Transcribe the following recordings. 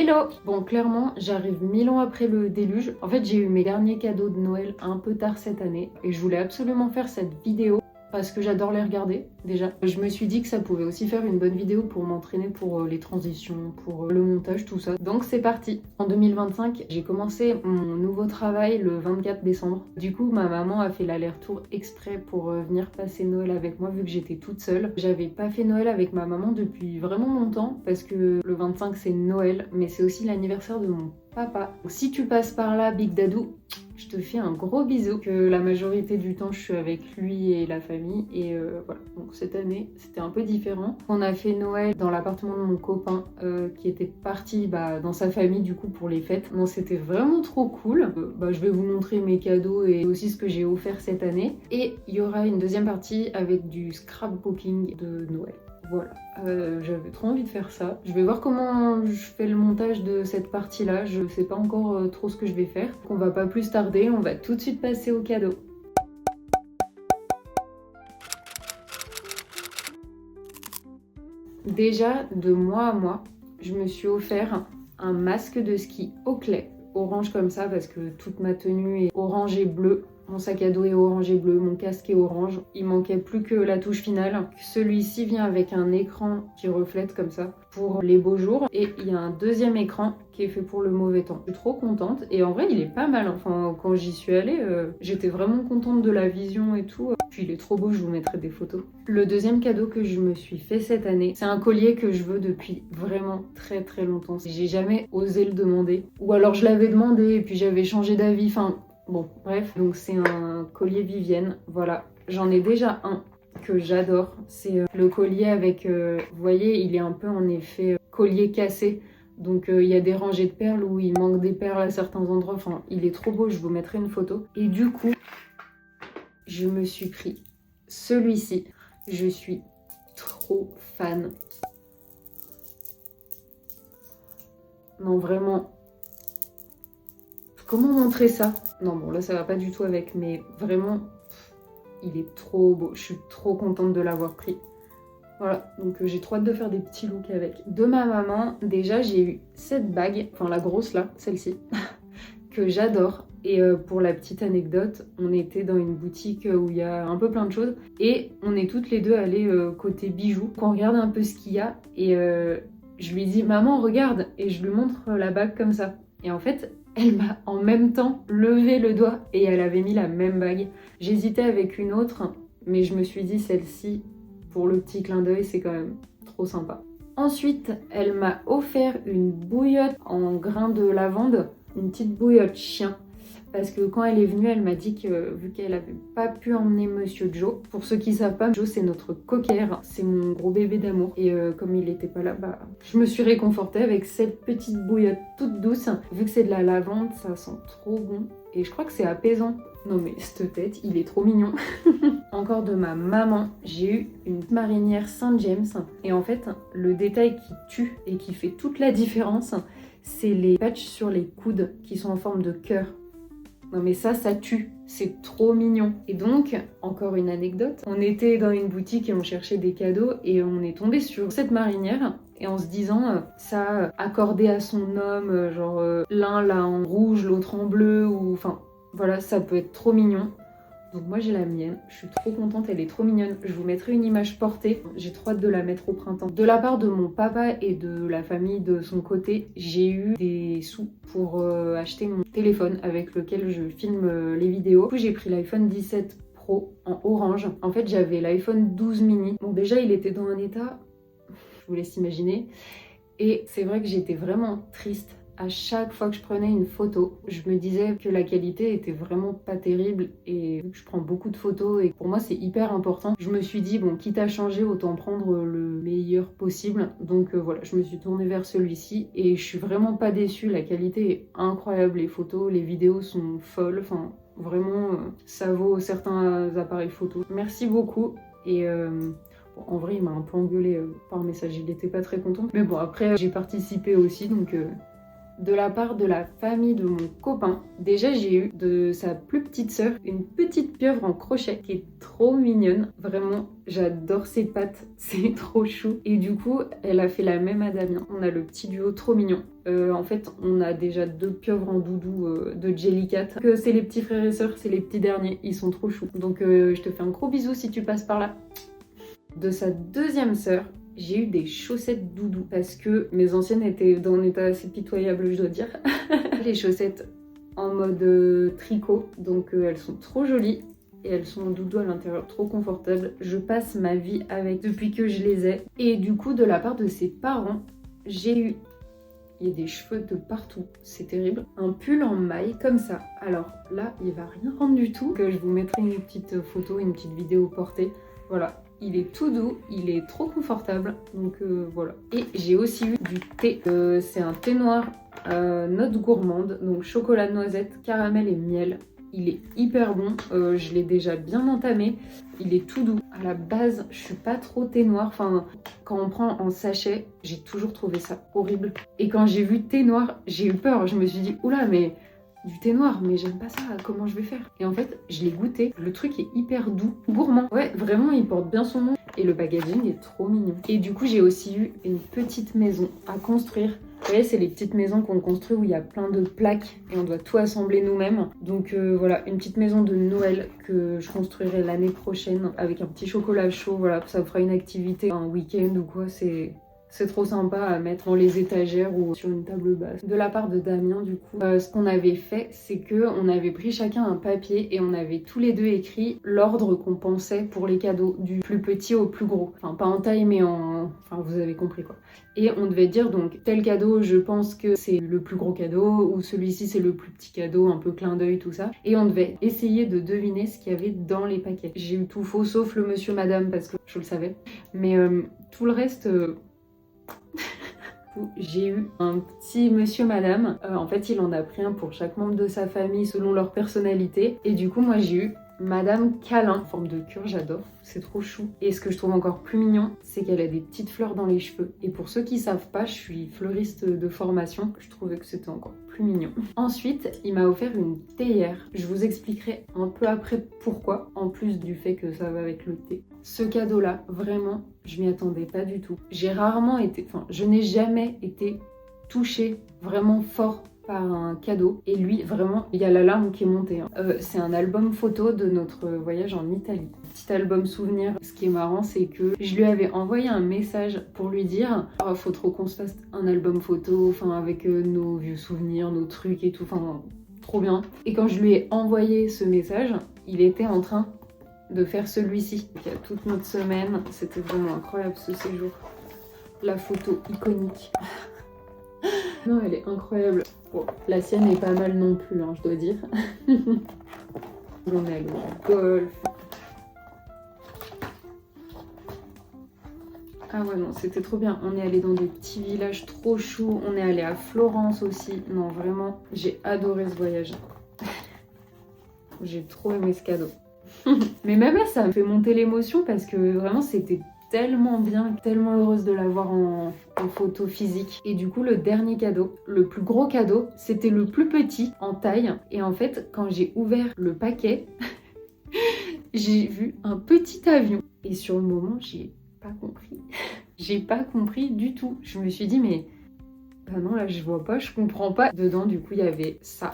Hello! Bon, clairement, j'arrive 1000 ans après le déluge. En fait, j'ai eu mes derniers cadeaux de Noël un peu tard cette année et je voulais absolument faire cette vidéo parce que j'adore les regarder, déjà. Je me suis dit que ça pouvait aussi faire une bonne vidéo pour m'entraîner pour les transitions, pour le montage, tout ça. Donc c'est parti! En 2025, j'ai commencé mon nouveau travail le 24 décembre. Du coup, ma maman a fait l'aller-retour exprès pour venir passer Noël avec moi vu que j'étais toute seule. J'avais pas fait Noël avec ma maman depuis vraiment longtemps parce que le 25 c'est Noël, mais c'est aussi l'anniversaire de mon papa. Donc, si tu passes par là, Big Dadou, je te fais un gros bisou. Que la majorité du temps, je suis avec lui et la famille. Et voilà. Donc cette année, c'était un peu différent. On a fait Noël dans l'appartement de mon copain qui était parti dans sa famille du coup pour les fêtes. Donc c'était vraiment trop cool. Je vais vous montrer mes cadeaux et aussi ce que j'ai offert cette année. Et il y aura une deuxième partie avec du scrapbooking de Noël. Voilà, j'avais trop envie de faire ça. Je vais voir comment je fais le montage de cette partie-là. Je sais pas encore trop ce que je vais faire. Donc on va pas plus tarder, on va tout de suite passer au cadeau. Déjà, de mois à mois, je me suis offert un masque de ski Oakley, orange comme ça parce que toute ma tenue est orange et bleu. Mon sac à dos est orange et bleu, mon casque est orange. Il manquait plus que la touche finale. Celui-ci vient avec un écran qui reflète comme ça pour les beaux jours. Et il y a un deuxième écran qui est fait pour le mauvais temps. Je suis trop contente. Et en vrai, il est pas mal. Enfin, quand j'y suis allée, j'étais vraiment contente de la vision et tout. Puis il est trop beau, je vous mettrai des photos. Le deuxième cadeau que je me suis fait cette année, c'est un collier que je veux depuis vraiment très très longtemps. J'ai jamais osé le demander. Ou alors je l'avais demandé et puis j'avais changé d'avis. Enfin, bon, bref, donc c'est un collier Vivienne, voilà. J'en ai déjà un que j'adore. C'est le collier avec, vous voyez, il est un peu en effet collier cassé. Donc il y a des rangées de perles où il manque des perles à certains endroits. Enfin, il est trop beau, je vous mettrai une photo. Et du coup, je me suis pris celui-ci. Je suis trop fan. Non, vraiment... Comment montrer ça? Non, bon, là, ça va pas du tout avec, mais vraiment, il est trop beau. Je suis trop contente de l'avoir pris. Voilà, donc j'ai trop hâte de faire des petits looks avec. De ma maman, déjà, j'ai eu cette bague, enfin la grosse là, celle-ci, que j'adore. Et pour la petite anecdote, on était dans une boutique où il y a un peu plein de choses. Et on est toutes les deux allées côté bijoux. On regarde un peu ce qu'il y a. Et je lui dis, maman, regarde. Et je lui montre la bague comme ça. Et en fait... elle m'a en même temps levé le doigt et elle avait mis la même bague. J'hésitais avec une autre, mais je me suis dit celle-ci, pour le petit clin d'œil, c'est quand même trop sympa. Ensuite, elle m'a offert une bouillotte en grains de lavande, une petite bouillotte chien. Parce que quand elle est venue, elle m'a dit que vu qu'elle n'avait pas pu emmener Monsieur Joe, pour ceux qui ne savent pas, Joe c'est notre cocker, c'est mon gros bébé d'amour. Et comme il n'était pas là, je me suis réconfortée avec cette petite bouillotte toute douce. Vu que c'est de la lavande, ça sent trop bon. Et je crois que c'est apaisant. Non mais cette tête, il est trop mignon. Encore de ma maman, j'ai eu une marinière Saint James. Et en fait, le détail qui tue et qui fait toute la différence, c'est les patchs sur les coudes qui sont en forme de cœur. Non mais ça tue, c'est trop mignon. Et donc, encore une anecdote, on était dans une boutique et on cherchait des cadeaux et on est tombé sur cette marinière et en se disant, ça accordé à son homme, genre l'un là en rouge, l'autre en bleu, ou enfin voilà, ça peut être trop mignon. Donc moi j'ai la mienne, je suis trop contente, elle est trop mignonne. Je vous mettrai une image portée, j'ai trop hâte de la mettre au printemps. De la part de mon papa et de la famille de son côté, j'ai eu des sous pour acheter mon téléphone avec lequel je filme les vidéos. Du coup j'ai pris l'iPhone 17 Pro en orange. En fait j'avais l'iPhone 12 mini. Bon déjà il était dans un état, je vous laisse imaginer. Et c'est vrai que j'étais vraiment triste. À chaque fois que je prenais une photo, je me disais que la qualité était vraiment pas terrible et vu que je prends beaucoup de photos et pour moi c'est hyper important, je me suis dit bon quitte à changer autant prendre le meilleur possible. Donc voilà, je me suis tournée vers celui-ci et je suis vraiment pas déçue, la qualité est incroyable, les photos, les vidéos sont folles, enfin vraiment ça vaut certains appareils photo. Merci beaucoup et bon, en vrai il m'a un peu engueulé par message, il était pas très content. Mais bon après j'ai participé aussi donc de la part de la famille de mon copain. Déjà, j'ai eu de sa plus petite sœur une petite pieuvre en crochet qui est trop mignonne. Vraiment, j'adore ses pattes, c'est trop chou. Et du coup, elle a fait la même à Damien. On a le petit duo trop mignon. En fait, on a déjà 2 pieuvres en doudou de Jellycat. Que c'est les petits frères et sœurs, c'est les petits derniers. Ils sont trop choux. Donc, je te fais un gros bisou si tu passes par là. De sa deuxième sœur, j'ai eu des chaussettes doudou parce que mes anciennes étaient dans un état assez pitoyable, je dois dire. Les chaussettes en mode tricot, donc elles sont trop jolies et elles sont en doudou à l'intérieur, trop confortables. Je passe ma vie avec depuis que je les ai. Et du coup, de la part de ses parents, j'ai eu... Il y a des cheveux de partout, c'est terrible. Un pull en maille comme ça. Alors là, il va rien rendre du tout. Je vous mettrai une petite photo, une petite vidéo portée. Voilà. Il est tout doux, il est trop confortable, donc voilà. Et j'ai aussi eu du thé. C'est un thé noir note gourmande, donc chocolat noisette, caramel et miel. Il est hyper bon, je l'ai déjà bien entamé. Il est tout doux. À la base, je suis pas trop thé noir. Enfin, quand on prend en sachet, j'ai toujours trouvé ça horrible. Et quand j'ai vu thé noir, j'ai eu peur. Je me suis dit, oula, mais... du thé noir, mais j'aime pas ça, comment je vais faire? Et en fait, je l'ai goûté, le truc est hyper doux, gourmand. Ouais, vraiment, il porte bien son nom. Et le packaging est trop mignon. Et du coup, j'ai aussi eu une petite maison à construire. Vous voyez, c'est les petites maisons qu'on construit où il y a plein de plaques et on doit tout assembler nous-mêmes. Donc voilà, une petite maison de Noël que je construirai l'année prochaine avec un petit chocolat chaud. Voilà, ça fera une activité, un week-end ou quoi, c'est trop sympa à mettre dans les étagères ou sur une table basse. De la part de Damien, du coup, ce qu'on avait fait, c'est que on avait pris chacun un papier et on avait tous les deux écrit l'ordre qu'on pensait pour les cadeaux, du plus petit au plus gros. Enfin, pas en taille, mais en... Enfin, vous avez compris quoi. Et on devait dire donc, tel cadeau, je pense que c'est le plus gros cadeau, ou celui-ci c'est le plus petit cadeau, un peu clin d'œil, tout ça. Et on devait essayer de deviner ce qu'il y avait dans les paquets. J'ai eu tout faux, sauf le monsieur, madame, parce que je le savais. Mais tout le reste... J'ai eu un petit monsieur madame, en fait il en a pris un pour chaque membre de sa famille selon leur personnalité, et du coup moi j'ai eu Madame Câlin, en forme de cœur, j'adore, c'est trop chou. Et ce que je trouve encore plus mignon, c'est qu'elle a des petites fleurs dans les cheveux. Et pour ceux qui savent pas, je suis fleuriste de formation, je trouvais que c'était encore plus mignon. Ensuite, il m'a offert une théière. Je vous expliquerai un peu après pourquoi, en plus du fait que ça va avec le thé. Ce cadeau-là, vraiment, je m'y attendais pas du tout. Je n'ai jamais été touchée vraiment fort par un cadeau, et lui vraiment il y a la larme qui est montée. C'est un album photo de notre voyage en Italie, petit album souvenir. Ce qui est marrant, c'est que je lui avais envoyé un message pour lui dire oh, faut trop qu'on se fasse un album photo, enfin avec nos vieux souvenirs, nos trucs et tout, enfin trop bien. Et quand je lui ai envoyé ce message, il était en train de faire celui-ci. Il y a toute notre semaine, c'était vraiment incroyable ce séjour. La photo iconique. Non, elle est incroyable. Bon, la sienne est pas mal non plus, hein, je dois dire. On est allé au golf. Ah ouais, non, c'était trop bien. On est allé dans des petits villages trop choux. On est allé à Florence aussi. Non, vraiment, j'ai adoré ce voyage. J'ai trop aimé ce cadeau. Mais même là, ça me fait monter l'émotion parce que vraiment, c'était tellement bien, tellement heureuse de l'avoir en photo physique. Et du coup, le dernier cadeau, le plus gros cadeau, c'était le plus petit en taille. Et en fait, quand j'ai ouvert le paquet, j'ai vu un petit avion. Et sur le moment, j'ai pas compris. J'ai pas compris du tout. Je me suis dit, mais bah non, là, je vois pas, je comprends pas. Dedans, du coup, il y avait ça.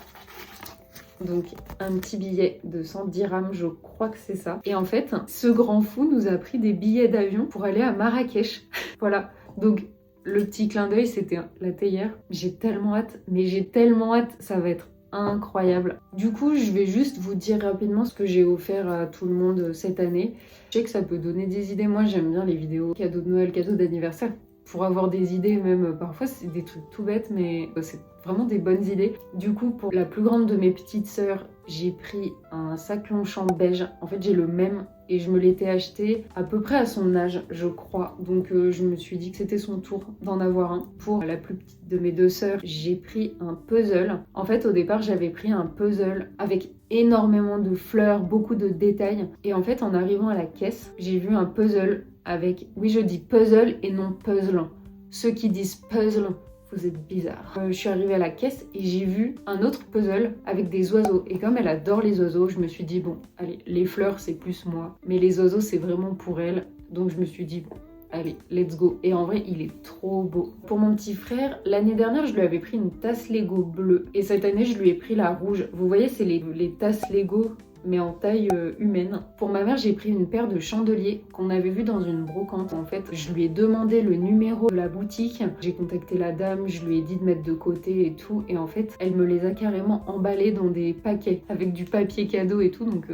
Donc un petit billet de 110 dirhams, je crois que c'est ça. Et en fait, ce grand fou nous a pris des billets d'avion pour aller à Marrakech. Voilà, donc le petit clin d'œil, c'était la théière. J'ai tellement hâte, mais j'ai tellement hâte, ça va être incroyable. Du coup, je vais juste vous dire rapidement ce que j'ai offert à tout le monde cette année. Je sais que ça peut donner des idées. Moi, j'aime bien les vidéos cadeaux de Noël, cadeaux d'anniversaire. Pour avoir des idées, même parfois c'est des trucs tout bêtes, mais c'est vraiment des bonnes idées. Du coup, pour la plus grande de mes petites sœurs, j'ai pris un sac Longchamp beige. En fait, j'ai le même et je me l'étais acheté à peu près à son âge, je crois. Donc je me suis dit que c'était son tour d'en avoir un. Pour la plus petite de mes deux sœurs, j'ai pris un puzzle. En fait, au départ, j'avais pris un puzzle avec énormément de fleurs, beaucoup de détails. Et en fait, en arrivant à la caisse, j'ai vu un puzzle avec, oui je dis puzzle et non puzzle. Ceux qui disent puzzle, vous êtes bizarre. Je suis arrivée à la caisse et j'ai vu un autre puzzle avec des oiseaux. Et comme elle adore les oiseaux, je me suis dit, bon, allez, les fleurs, c'est plus moi. Mais les oiseaux, c'est vraiment pour elle. Donc je me suis dit, bon, allez, let's go. Et en vrai, il est trop beau. Pour mon petit frère, l'année dernière, je lui avais pris une tasse Lego bleue. Et cette année, je lui ai pris la rouge. Vous voyez, c'est les tasses Lego, mais en taille humaine. Pour ma mère, j'ai pris une paire de chandeliers qu'on avait vu dans une brocante. En fait, je lui ai demandé le numéro de la boutique. J'ai contacté la dame, je lui ai dit de mettre de côté et tout. Et en fait, elle me les a carrément emballés dans des paquets avec du papier cadeau et tout. Donc,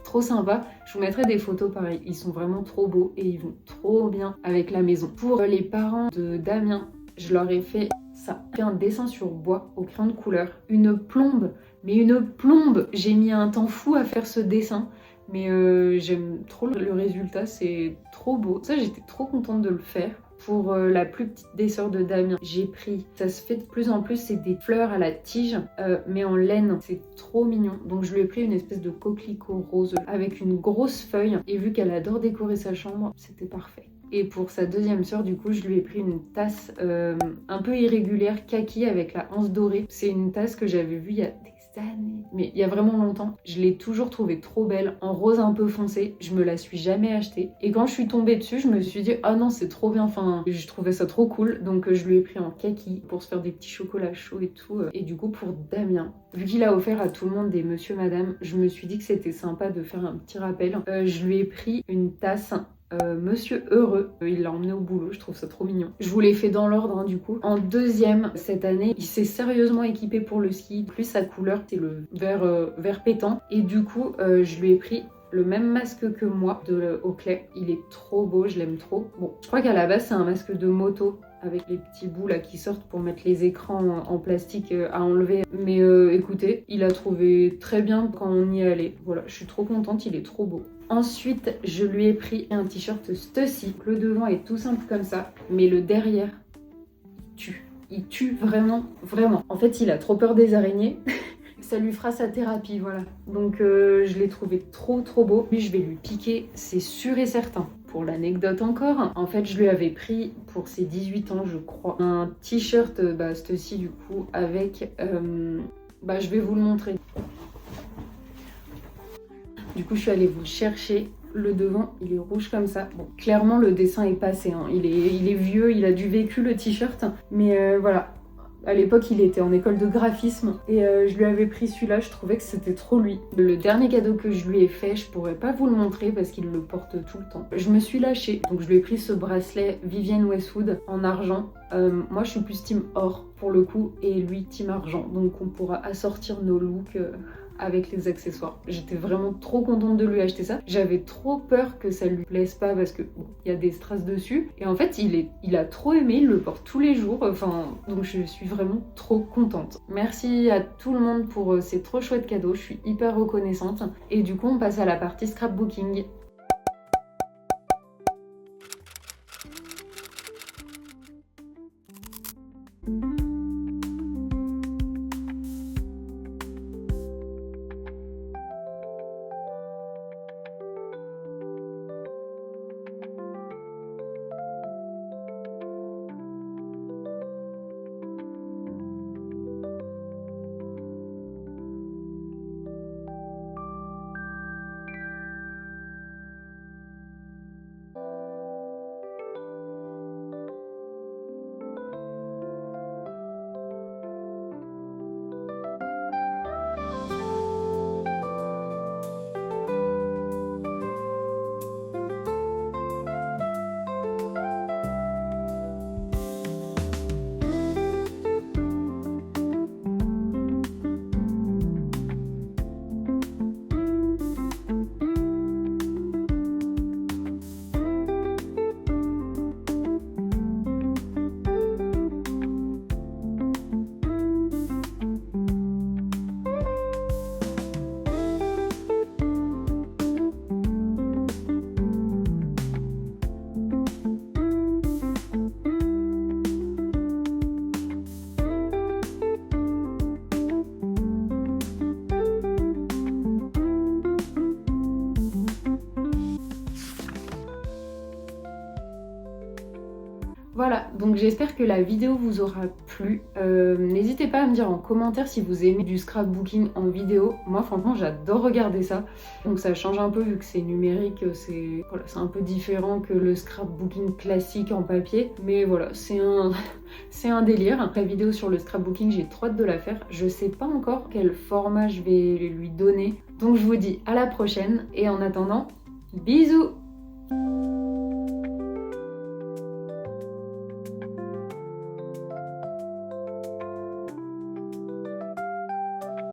trop sympa. Je vous mettrai des photos pareil. Ils sont vraiment trop beaux et ils vont trop bien avec la maison. Pour les parents de Damien, je leur ai fait ça. J'ai fait un dessin sur bois au crayon de couleur. Une plombe. Mais une plombe! J'ai mis un temps fou à faire ce dessin, mais j'aime trop le résultat, c'est trop beau. Ça, j'étais trop contente de le faire. Pour la plus petite des sœurs de Damien, j'ai pris, ça se fait de plus en plus, c'est des fleurs à la tige, mais en laine, c'est trop mignon. Donc je lui ai pris une espèce de coquelicot rose avec une grosse feuille, et vu qu'elle adore décorer sa chambre, c'était parfait. Et pour sa deuxième sœur, du coup, je lui ai pris une tasse un peu irrégulière, kaki, avec la anse dorée. C'est une tasse que j'avais vue il y a des années, mais il y a vraiment longtemps. Je l'ai toujours trouvée trop belle, en rose un peu foncé. Je me la suis jamais achetée. Et quand je suis tombée dessus, je me suis dit, ah non, c'est trop bien. Enfin, je trouvais ça trop cool. Donc je lui ai pris en kaki pour se faire des petits chocolats chauds et tout. Et du coup, pour Damien, vu qu'il a offert à tout le monde des monsieur, madame, je me suis dit que c'était sympa de faire un petit rappel. Je lui ai pris une tasse Monsieur Heureux, il l'a emmené au boulot, je trouve ça trop mignon. Je vous l'ai fait dans l'ordre du coup. En deuxième, cette année, il s'est sérieusement équipé pour le ski. Plus sa couleur, c'est le vert pétant. Et du coup, je lui ai pris le même masque que moi de Oakley. Il est trop beau, je l'aime trop. Bon, je crois qu'à la base, c'est un masque de moto avec les petits bouts là qui sortent pour mettre les écrans en plastique à enlever. Mais écoutez, il a trouvé très bien quand on y est allé. Voilà, je suis trop contente, il est trop beau. Ensuite, je lui ai pris un t-shirt Stussy. Le devant est tout simple comme ça, mais le derrière, il tue. Il tue vraiment, vraiment. En fait, il a trop peur des araignées. Ça lui fera sa thérapie, voilà. Donc, je l'ai trouvé trop, trop beau. Lui, je vais lui piquer, c'est sûr et certain. Pour l'anecdote encore, en fait, je lui avais pris pour ses 18 ans, je crois, un t-shirt Stussy du coup, avec... je vais vous le montrer. Du coup, je suis allée vous le chercher. Le devant, il est rouge comme ça. Bon, clairement, le dessin est passé. Hein. Il est vieux, il a du vécu, le t-shirt. Mais voilà, à l'époque, il était en école de graphisme. Et je lui avais pris celui-là, je trouvais que c'était trop lui. Le dernier cadeau que je lui ai fait, je pourrais pas vous le montrer parce qu'il le porte tout le temps. Je me suis lâchée. Donc, je lui ai pris ce bracelet Vivienne Westwood en argent. Moi, je suis plus team or pour le coup. Et lui, team argent. Donc, on pourra assortir nos looks... avec les accessoires. J'étais vraiment trop contente de lui acheter ça. J'avais trop peur que ça lui plaise pas parce que bon, il y a des strass dessus. Et en fait, il a trop aimé, il le porte tous les jours. Enfin, donc je suis vraiment trop contente. Merci à tout le monde pour ces trop chouettes cadeaux. Je suis hyper reconnaissante. Et du coup, on passe à la partie scrapbooking. Voilà, donc j'espère que la vidéo vous aura plu. N'hésitez pas à me dire en commentaire si vous aimez du scrapbooking en vidéo. Moi franchement j'adore regarder ça. Donc ça change un peu vu que c'est numérique, c'est voilà, un peu différent que le scrapbooking classique en papier. Mais voilà, c'est un délire. La vidéo sur le scrapbooking, j'ai trop hâte de la faire. Je sais pas encore quel format je vais lui donner. Donc je vous dis à la prochaine et en attendant, bisous!